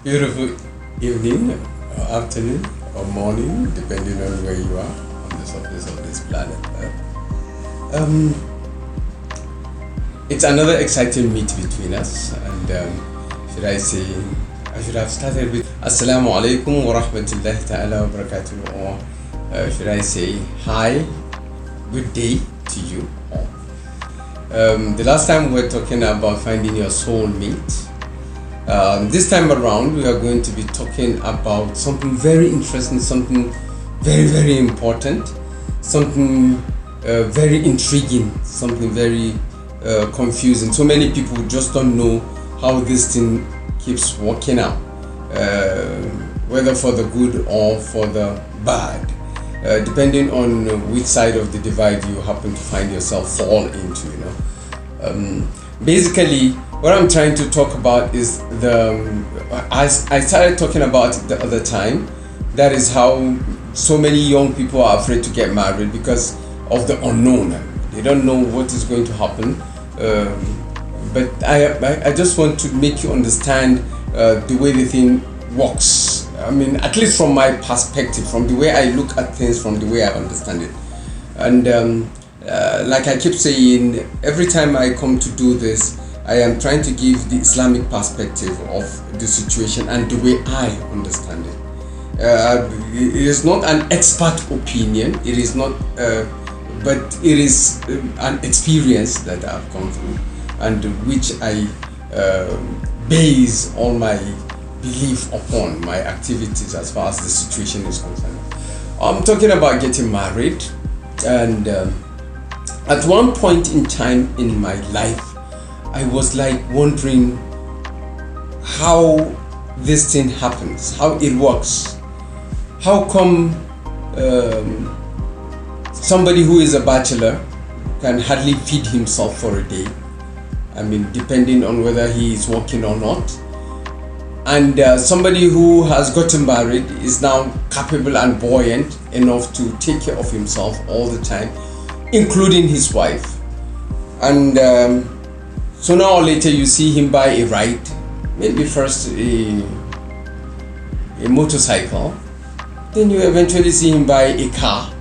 Beautiful evening, or afternoon, or morning, depending on where you are on the surface of this planet Earth. It's another exciting meet between us, and should I say, I should have started with Assalamu alaikum wa rahmatullahi ta'ala wa barakatuh, or should I say, hi, good day to you all. The last time we were talking about finding your soulmate. This time around, we are going to be talking about something very interesting, something very important, something very intriguing, something very confusing. So many people just don't know how this thing keeps working out, whether for the good or for the bad, depending on which side of the divide you happen to find yourself fall into. Basically, what I'm trying to talk about is I started talking about it the other time. That is how so many young people are afraid to get married because of the unknown. They don't know what is going to happen. But I just want to make you understand the way the thing works. I mean, at least from my perspective, from the way I look at things, from the way I understand it. And like I keep saying, every time I come to do this, I am trying to give the Islamic perspective of the situation and the way I understand it. It is not an expert opinion, it is not, but it is an experience that I've gone through and which I base all my belief upon, my activities as far as the situation is concerned. I'm talking about getting married, and at one point in time in my life, I was like wondering how this thing happens, how it works. How come somebody who is a bachelor can hardly feed himself for a day? I mean, depending on whether he is working or not. And somebody who has gotten married is now capable and buoyant enough to take care of himself all the time, including his wife. And so now or later you see him buy a ride, maybe first a motorcycle, then you eventually see him buy a car,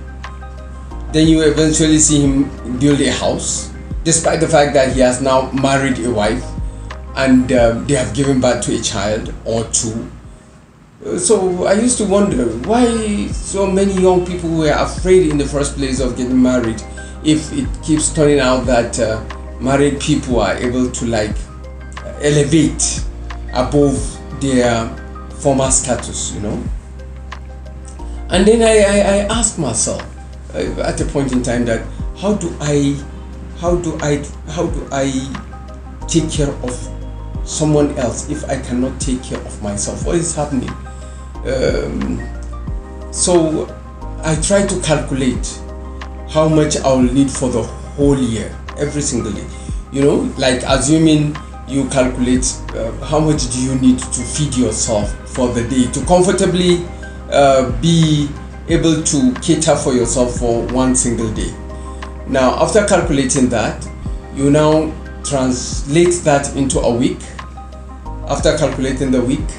then you eventually see him build a house, despite the fact that he has now married a wife and they have given birth to a child or two. So I used to wonder why so many young people were afraid in the first place of getting married, if it keeps turning out that married people are able to elevate above their former status, And then I asked myself at a point in time that how do I take care of someone else if I cannot take care of myself? What is happening? So I try to calculate how much I will need for the whole year, every single day. Like assuming you calculate how much do you need to feed yourself for the day to comfortably be able to cater for yourself for one single day. Now, after calculating that, you now translate that into a week. After calculating the week,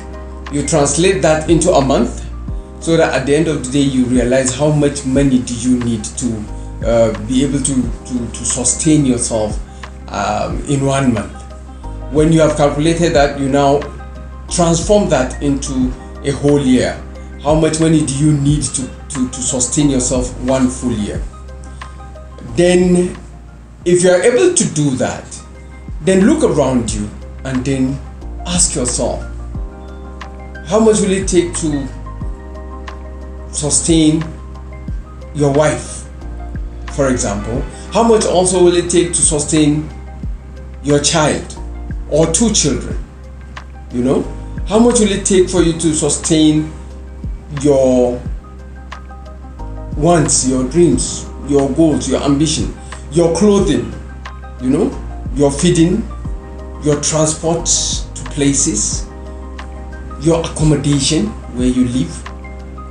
you translate that into a month, so that at the end of the day you realize how much money do you need to be able to sustain yourself in 1 month. When you have calculated that, you now transform that into a whole year. How much money do you need to sustain yourself one full year? Then if you are able to do that, then look around you and then ask yourself, how much will it take to sustain your wife, for example? How much also will it take to sustain your child or two children? How much will it take for you to sustain your wants, your dreams, your goals, your ambition, your clothing, your feeding, your transport to places, your accommodation where you live?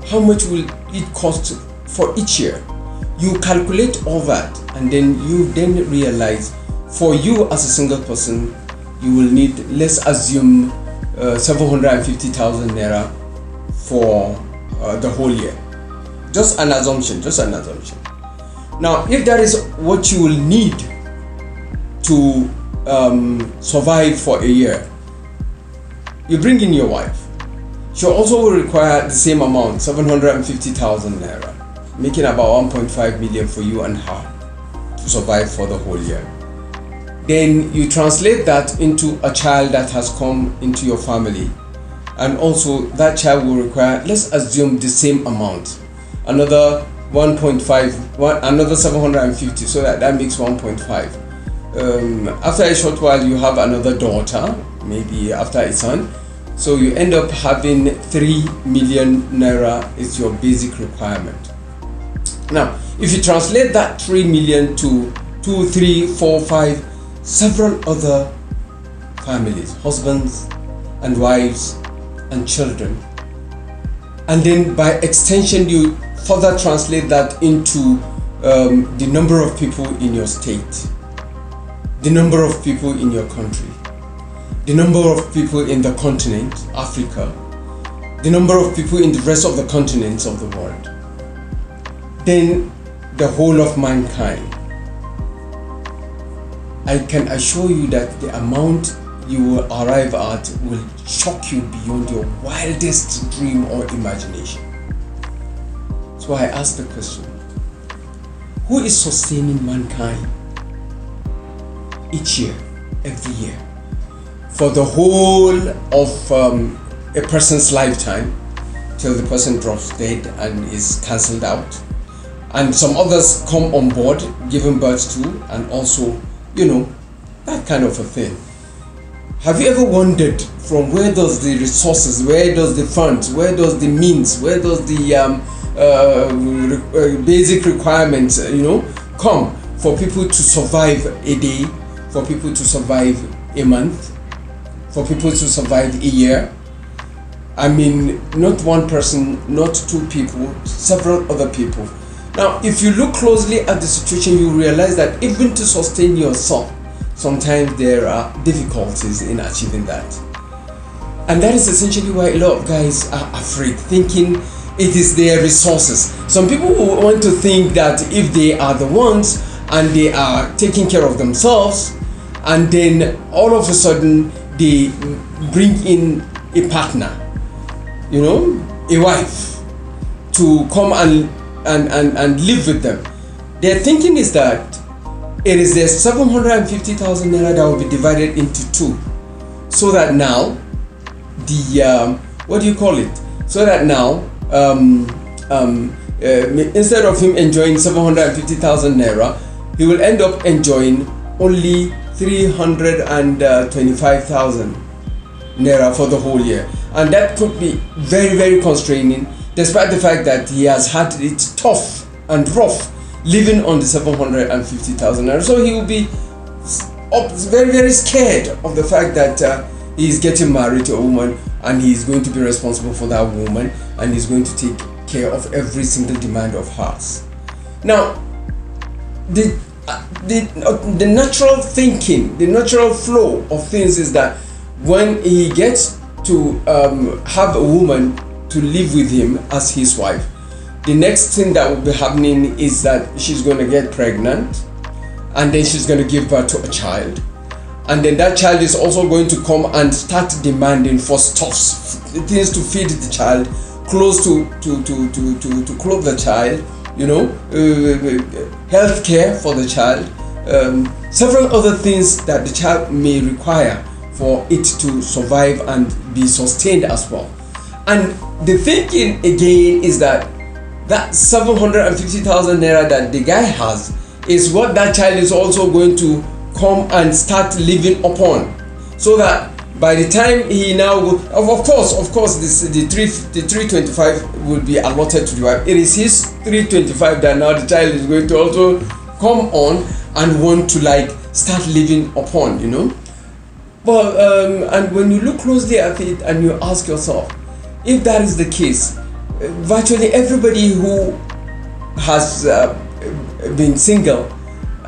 How much will it cost for each year? You calculate all that, and then you realize for you as a single person, you will need, let's assume 750,000 naira for the whole year. Just an assumption. Now, if that is what you will need to survive for a year, you bring in your wife. She also will require the same amount, 750,000 naira, making about 1.5 million for you and her to survive for the whole year. Then you translate that into a child that has come into your family, and also that child will require, let's assume, the same amount, another 1.5, another 750, so that makes 1.5. After a short while, you have another daughter, maybe after a son, so you end up having 3 million naira is your basic requirement. Now, if you translate that 3 million to 2, 3, 4, 5, several other families, husbands and wives and children, and then by extension you further translate that into the number of people in your state, the number of people in your country, the number of people in the continent, Africa, the number of people in the rest of the continents of the world, then the whole of mankind. I can assure you that the amount you will arrive at will shock you beyond your wildest dream or imagination. So I ask the question, who is sustaining mankind each year, every year, for the whole of a person's lifetime, till the person drops dead and is cancelled out, and some others come on board, given birth to, and also, that kind of a thing. Have you ever wondered from where does the resources, where does the funds, where does the means, where does the basic requirements, come for people to survive a day, for people to survive a month, for people to survive a year? I mean, not one person, not two people, several other people. Now, if you look closely at the situation, you realize that even to sustain yourself, sometimes there are difficulties in achieving that. And that is essentially why a lot of guys are afraid, thinking it is their resources. Some people will want to think that if they are the ones and they are taking care of themselves, and then all of a sudden they bring in a partner, a wife, to come and live with them. Their thinking is that it is the 750,000 naira that will be divided into two, so that now the so that now instead of him enjoying 750,000 naira, he will end up enjoying only 325,000 naira for the whole year, and that could be very, very constraining, despite the fact that he has had it tough and rough living on the 750,000 naira. So he will be very, very scared of the fact that he is getting married to a woman, and he is going to be responsible for that woman, and he's going to take care of every single demand of hers. Now, the natural thinking, the natural flow of things is that when he gets to have a woman to live with him as his wife, the next thing that will be happening is that she's going to get pregnant, and then she's going to give birth to a child, and then that child is also going to come and start demanding for stuffs, things to feed the child, clothes to clothe the child, health care for the child, several other things that the child may require for it to survive and be sustained as well. And the thinking again is that 750,000 naira that the guy has is what that child is also going to come and start living upon, so that by the time he now will, of course the 325 will be allotted to the wife. It is his 325 that now the child is going to also come on and want to start living upon, But and when you look closely at it and you ask yourself, if that is the case, virtually everybody who has been single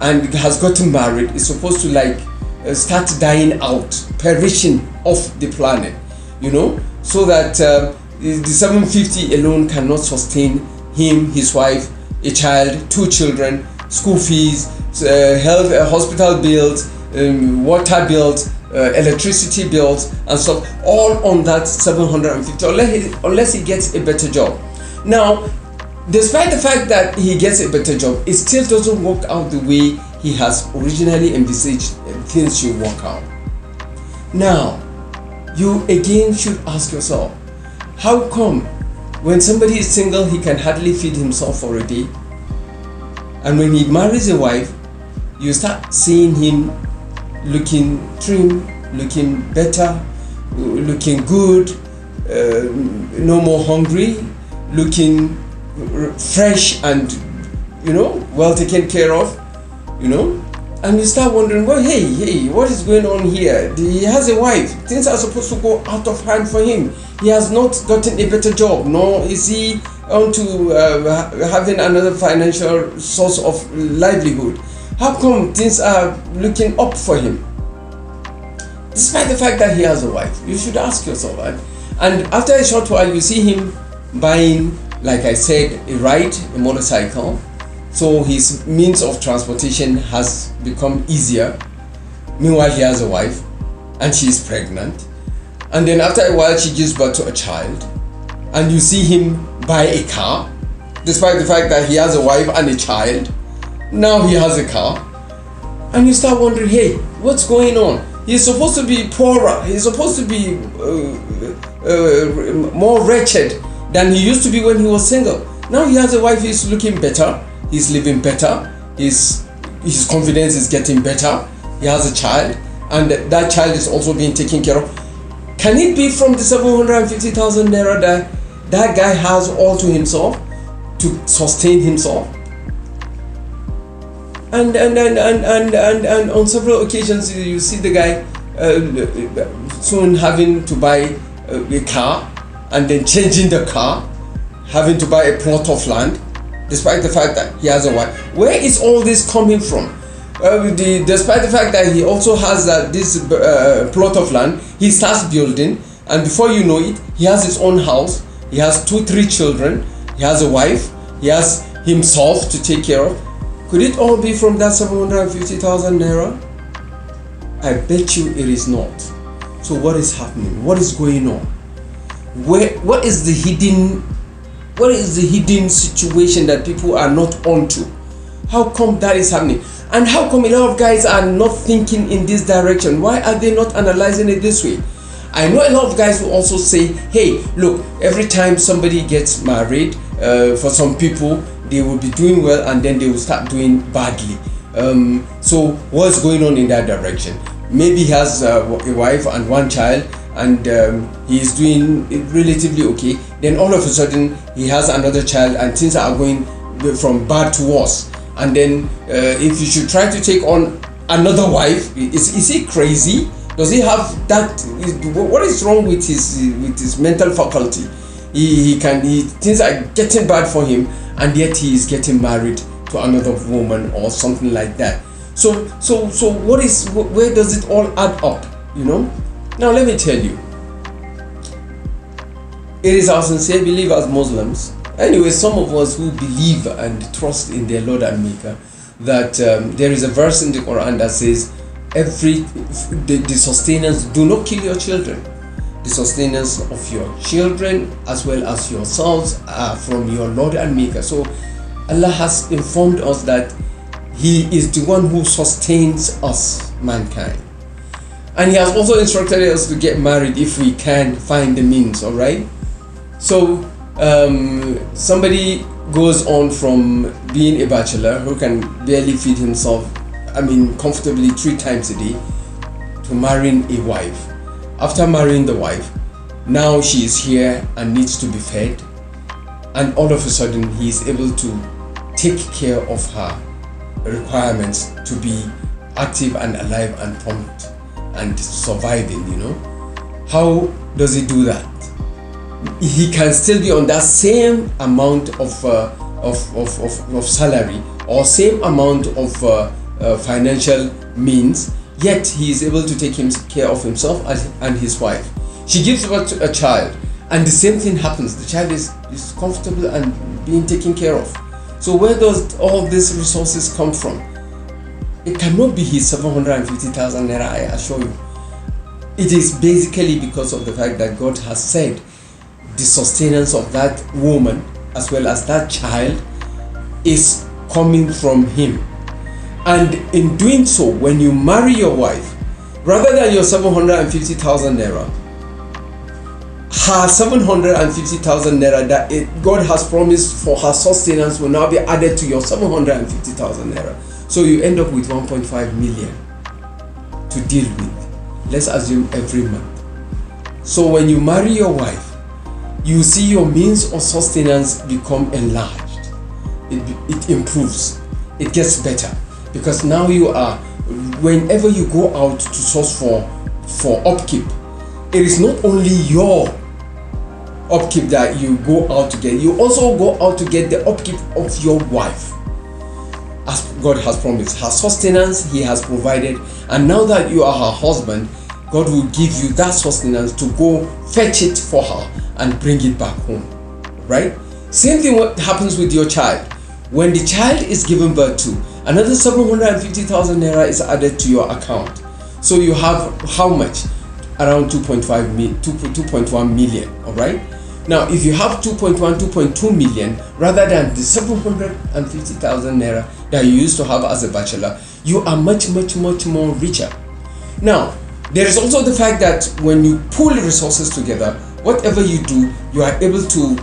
and has gotten married is supposed to start dying out, perishing off the planet. so that the 750 alone cannot sustain him, his wife, a child, 2 children, school fees, health, hospital bills, water bills, electricity bills and stuff, all on that 750, unless he gets a better job. Now, despite the fact that he gets a better job, it still doesn't work out the way he has originally envisaged things should work out. Now, you again should ask yourself, how come when somebody is single he can hardly feed himself for a day, and when he marries a wife you start seeing him looking trim, looking better, looking good, no more hungry, looking fresh and well taken care of, and you start wondering, well, hey, what is going on here? He has a wife, things are supposed to go out of hand for him. He has not gotten a better job, nor is he on to having another financial source of livelihood. How come things are looking up for him? Despite the fact that he has a wife, you should ask yourself that. And after a short while, you see him buying, like I said, a motorcycle. So his means of transportation has become easier. Meanwhile, he has a wife and she is pregnant. And then after a while, she gives birth to a child. And you see him buy a car, despite the fact that he has a wife and a child. Now he has a car, and you start wondering, hey, what's going on? He's supposed to be poorer, he's supposed to be more wretched than he used to be when he was single. Now he has a wife, he's looking better, he's living better, his confidence is getting better, he has a child, and that child is also being taken care of. Can it be from the 750,000 naira that guy has all to himself to sustain himself? And on several occasions you see the guy soon having to buy a car, and then changing the car, having to buy a plot of land, despite the fact that he has a wife. Where is all this coming from? Despite the fact that he also has this plot of land, he starts building, and before you know it, he has his own house, he has 2-3 children, he has a wife, he has himself to take care of. Could it all be from that 750,000 naira? I bet you it is not. So what is happening? What is going on? What is the hidden situation that people are not onto? How come that is happening? And how come a lot of guys are not thinking in this direction? Why are they not analyzing it this way? I know a lot of guys will also say, hey, look, every time somebody gets married, for some people, they will be doing well and then they will start doing badly. So what's going on in that direction? Maybe he has a wife and 1 child, and he is doing relatively okay. Then all of a sudden he has another child and things are going from bad to worse. And then if you should try to take on another wife, is he crazy? Does he have that? What is wrong with his mental faculty? Things are getting bad for him, and yet he is getting married to another woman or something like that. So where does it all add up? Now let me tell you, it is our sincere belief as Muslims, anyway, some of us who believe and trust in their Lord and Maker, that there is a verse in the Quran that says, the sustenance, do not kill your children. The sustenance of your children as well as yourselves are from your Lord and Maker. So Allah has informed us that He is the one who sustains us, mankind. And He has also instructed us to get married if we can find the means, alright? So somebody goes on from being a bachelor who can barely feed himself, comfortably 3 times a day, to marrying a wife. After marrying the wife, now she is here and needs to be fed, and all of a sudden he is able to take care of her requirements to be active and alive and prompt and surviving. How does he do that? He can still be on that same amount of salary or same amount of financial means, yet he is able to take care of himself and his wife. She gives birth to a child, and the same thing happens. The child is comfortable and being taken care of. So where does all these resources come from? It cannot be his 750,000 naira, I assure you. It is basically because of the fact that God has said the sustenance of that woman as well as that child is coming from him. And in doing so, when you marry your wife, rather than your 750,000 naira, her 750,000 naira that God has promised for her sustenance will now be added to your 750,000 naira. So you end up with 1.5 million to deal with. Let's assume every month. So when you marry your wife, you see your means of sustenance become enlarged. It improves. It gets better. Because now you are, whenever you go out to source for upkeep, it is not only your upkeep that you go out to get, you also go out to get the upkeep of your wife. As God has promised, her sustenance He has provided, and now that you are her husband, God will give you that sustenance to go fetch it for her and bring it back home. Right? Same thing what happens with your child. When the child is given birth to, another 750,000 naira is added to your account. So you have how much? Around 2.1 million. All right. Now, if you have 2.2 million, rather than the 750,000 naira that you used to have as a bachelor, you are much more richer. Now, there is also the fact that when you pool resources together, whatever you do, you are able to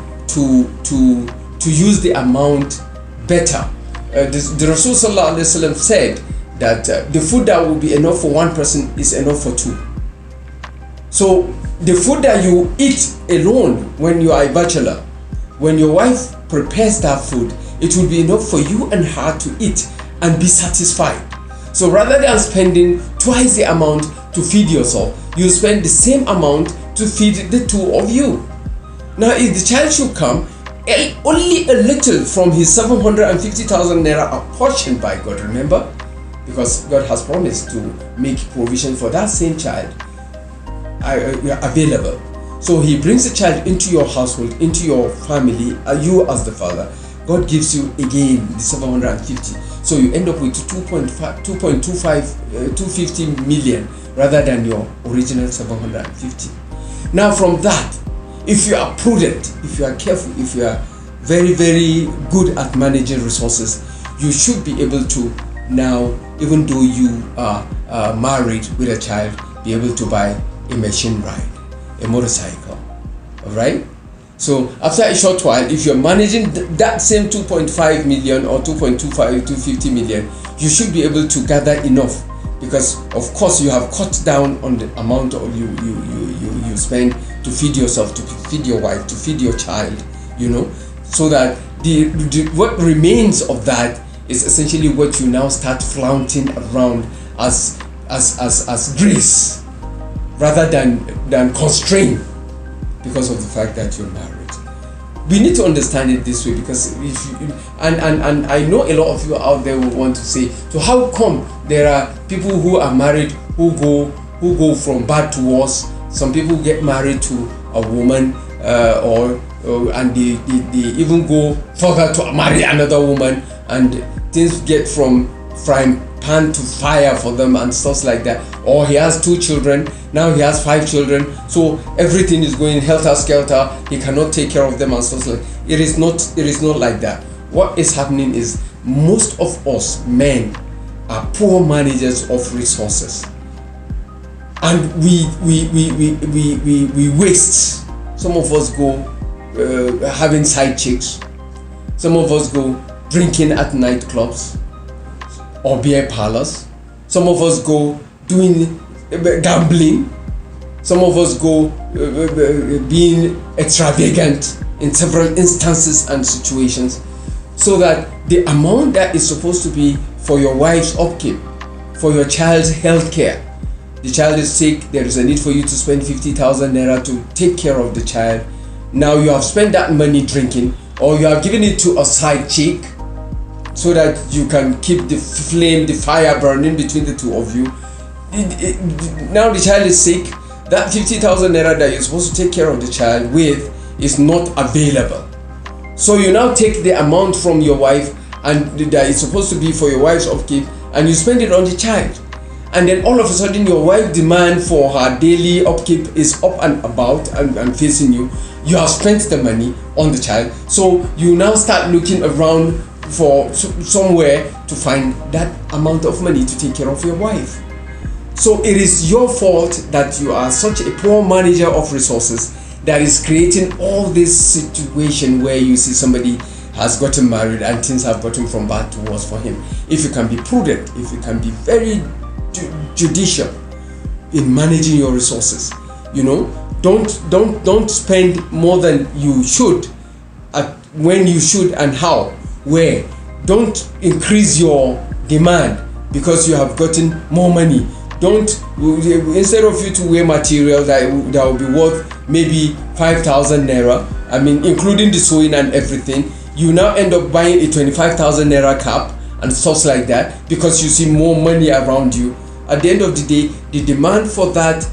use the amount better. The Rasul Sallallahu Alaihi Wasallam said that the food that will be enough for one person is enough for two. So the food that you eat alone when you are a bachelor, when your wife prepares that food, it will be enough for you and her to eat and be satisfied. So rather than spending twice the amount to feed yourself, you spend the same amount to feed the two of you. Now if the child should come, only a little from his 750,000 naira apportioned by God, remember? Because God has promised to make provision for that same child available. So He brings the child into your household, into your family, you as the father. God gives you again the 750. So you end up with 250 million rather than your original 750. Now from that, if you are prudent, if you are careful, if you are very good at managing resources, you should be able to now, even though you are married with a child, be able to buy a machine ride, a motorcycle. All right. So after a short while, if you're managing that same 2.5 million or 250 million, you should be able to gather enough, because of course you have cut down on the amount of you spend to feed yourself, to feed your wife, to feed your child, so that the what remains of that is essentially what you now start flaunting around as grace, rather than constraint, because of the fact that you're married. We need to understand it this way, because if you, and I know a lot of you out there will want to say, so how come there are people who are married who go from bad to worse? Some people get married to a woman, and they even go further to marry another woman, and things get from frying pan to fire for them and stuff like that. Or he has 2 children, now he has 5 children, so everything is going helter-skelter, he cannot take care of them and stuff like that. It is not like that. What is happening is most of us men are poor managers of resources, and we waste. Some of us go having side chicks, some of us go drinking at nightclubs or beer parlors, some of us go doing gambling, some of us go being extravagant in several instances and situations, so that the amount that is supposed to be for your wife's upkeep, for your child's health care, the child is sick, there is a need for you to spend 50,000 naira to take care of the child. Now you have spent that money drinking, or you have given it to a side chick so that you can keep the flame, the fire burning between the two of you. Now the child is sick, that 50,000 naira that you're supposed to take care of the child with is not available. So you now take the amount from your wife and that is supposed to be for your wife's upkeep, and you spend it on the child. And then all of a sudden your wife's demand for her daily upkeep is up and about and facing you. You have spent the money on the child, so you now start looking around for somewhere to find that amount of money to take care of your wife. So it is your fault that you are such a poor manager of resources that is creating all this situation where you see somebody has gotten married and things have gotten from bad to worse for him. If you can be prudent, if you can be very judicial in managing your resources, don't spend more than you should when you should and how, where. Don't increase your demand because you have gotten more money. Don't, instead of you to wear material that will be worth maybe 5,000 naira, I mean including the sewing and everything, you now end up buying a 25,000 naira cap and stuff like that because you see more money around you. At the end of the day, the demand for that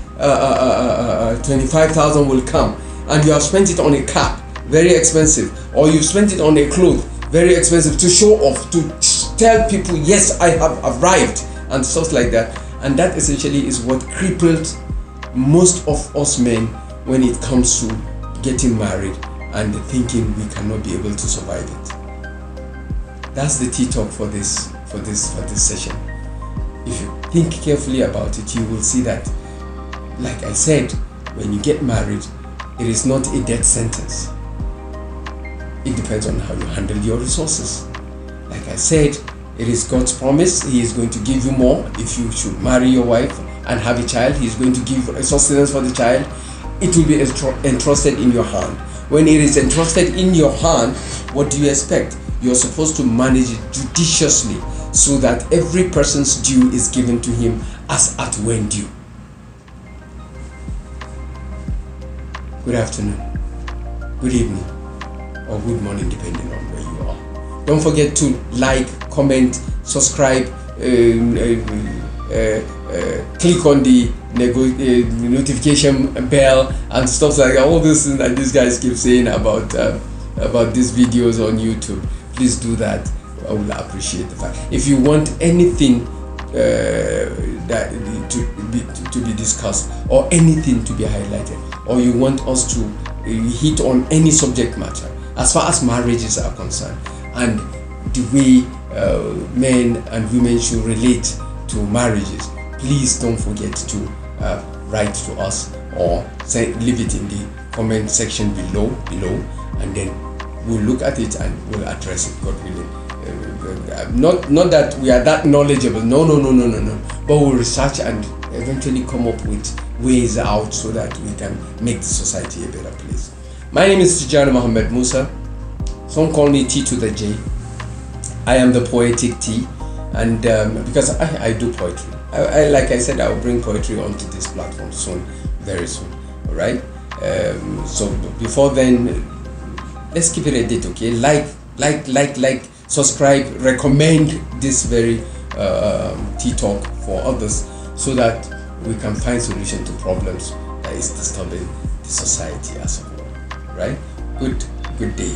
25,000 will come, and you have spent it on a cap, very expensive, or you spent it on a cloth, very expensive, to show off, to tell people, yes, I have arrived, and stuff like that. And that essentially is what crippled most of us men when it comes to getting married and thinking we cannot be able to survive it. That's the tea talk for this session. If you think carefully about it, you will see that, like I said, when you get married, it is not a death sentence. It depends on how you handle your resources. Like I said, it is God's promise. He is going to give you more if you should marry your wife and have a child. He is going to give sustenance for the child. It will be entrusted in your hand. When it is entrusted in your hand, what do you expect? You're supposed to manage it judiciously so that every person's due is given to him as at when due. Good afternoon, good evening, or good morning, depending on where you are. Don't forget to like, comment, subscribe, click on the notification bell and stuff like that. All those things that these guys keep saying about these videos on YouTube. Please do that. I will appreciate the fact. If you want anything that to be discussed, or anything to be highlighted, or you want us to hit on any subject matter as far as marriages are concerned, and the way men and women should relate to marriages, please don't forget to write to us or leave it in the comment section below, and then we'll look at it and we'll address it, God willing. Not that we are that knowledgeable, no, but we'll research and eventually come up with ways out so that we can make the society a better place. My name is Tijani Mohammed Musa. Some call me T to the J. I am the poetic T, and because I do poetry, I like I said, I will bring poetry onto this platform soon, very soon. All right. So before then, let's keep it a date, okay? Like, subscribe, recommend this very tea talk for others so that we can find solution to problems that is disturbing the society as a whole. Right? Good day.